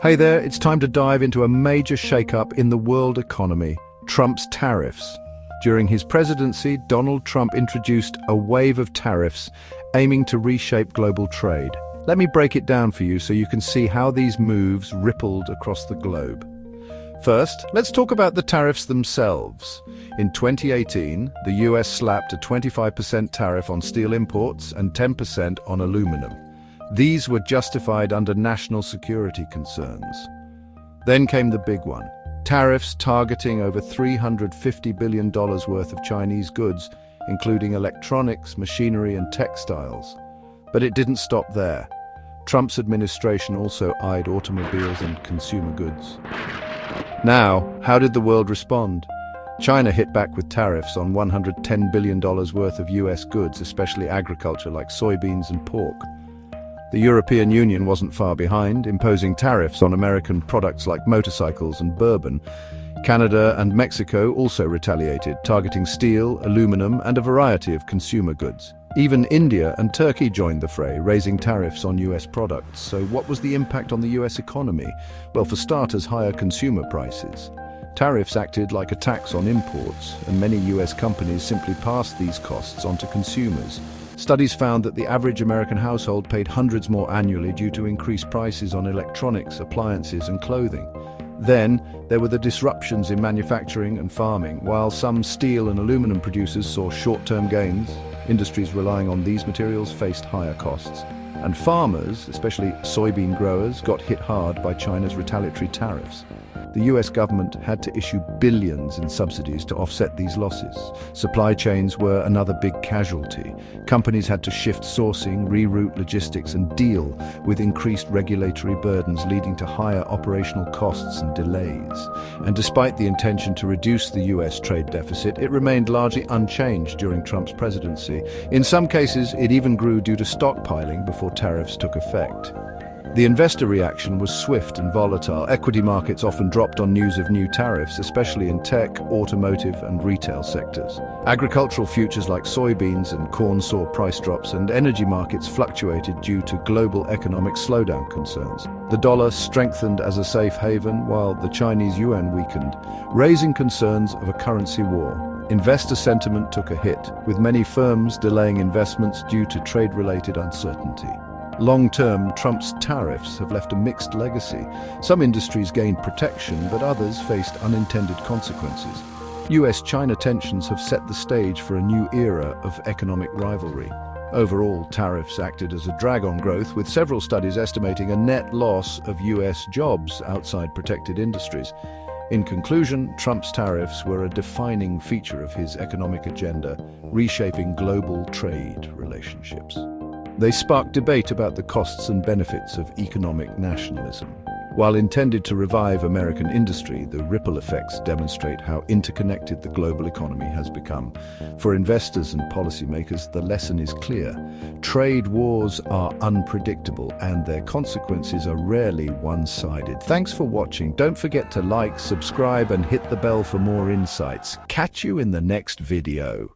Hey there, it's time to dive into a major shakeup in the world economy, Trump's tariffs. During his presidency, Donald Trump introduced a wave of tariffs aiming to reshape global trade. Let me break it down for you so you can see how these moves rippled across the globe. First, let's talk about the tariffs themselves. In 2018, the US slapped a 25% tariff on steel imports and 10% on aluminum. These were justified under national security concerns. Then came the big one, tariffs targeting over $350 billion worth of Chinese goods, including electronics, machinery, and textiles. But it didn't stop there. Trump's administration also eyed automobiles and consumer goods. Now, how did the world respond? China hit back with tariffs on $110 billion worth of US goods, especially agriculture like soybeans and pork. The European Union wasn't far behind, imposing tariffs on American products like motorcycles and bourbon. Canada and Mexico also retaliated, targeting steel, aluminum, and a variety of consumer goods. Even India and Turkey joined the fray, raising tariffs on US products. So what was the impact on the US economy? Well, for starters, higher consumer prices. Tariffs acted like a tax on imports, and many US companies simply passed these costs on to consumers. Studies found that the average American household paid hundreds more annually due to increased prices on electronics, appliances, and clothing. Then, there were the disruptions in manufacturing and farming. While some steel and aluminum producers saw short-term gains, industries relying on these materials faced higher costs. And farmers, especially soybean growers, got hit hard by China's retaliatory tariffs. The US government had to issue billions in subsidies to offset these losses. Supply chains were another big casualty. Companies had to shift sourcing, reroute logistics, and deal with increased regulatory burdens, leading to higher operational costs and delays. And despite the intention to reduce the US trade deficit, it remained largely unchanged during Trump's presidency. In some cases, it even grew due to stockpiling before tariffs took effect. The investor reaction was swift and volatile. Equity markets often dropped on news of new tariffs, especially in tech, automotive, and retail sectors. Agricultural futures like soybeans and corn saw price drops, and energy markets fluctuated due to global economic slowdown concerns. The dollar strengthened as a safe haven, while the Chinese yuan weakened, raising concerns of a currency war. Investor sentiment took a hit, with many firms delaying investments due to trade-related uncertainty. Long-term, Trump's tariffs have left a mixed legacy. Some industries gained protection, but others faced unintended consequences. US-China tensions have set the stage for a new era of economic rivalry. Overall, tariffs acted as a drag on growth, with several studies estimating a net loss of US jobs outside protected industries. In conclusion, Trump's tariffs were a defining feature of his economic agenda, reshaping global trade relationships. They sparked debate about the costs and benefits of economic nationalism. While intended to revive American industry, the ripple effects demonstrate how interconnected the global economy has become. For investors and policymakers, the lesson is clear. Trade wars are unpredictable, and their consequences are rarely one-sided. Thanks for watching. Don't forget to like, subscribe, and hit the bell for more insights. Catch you in the next video.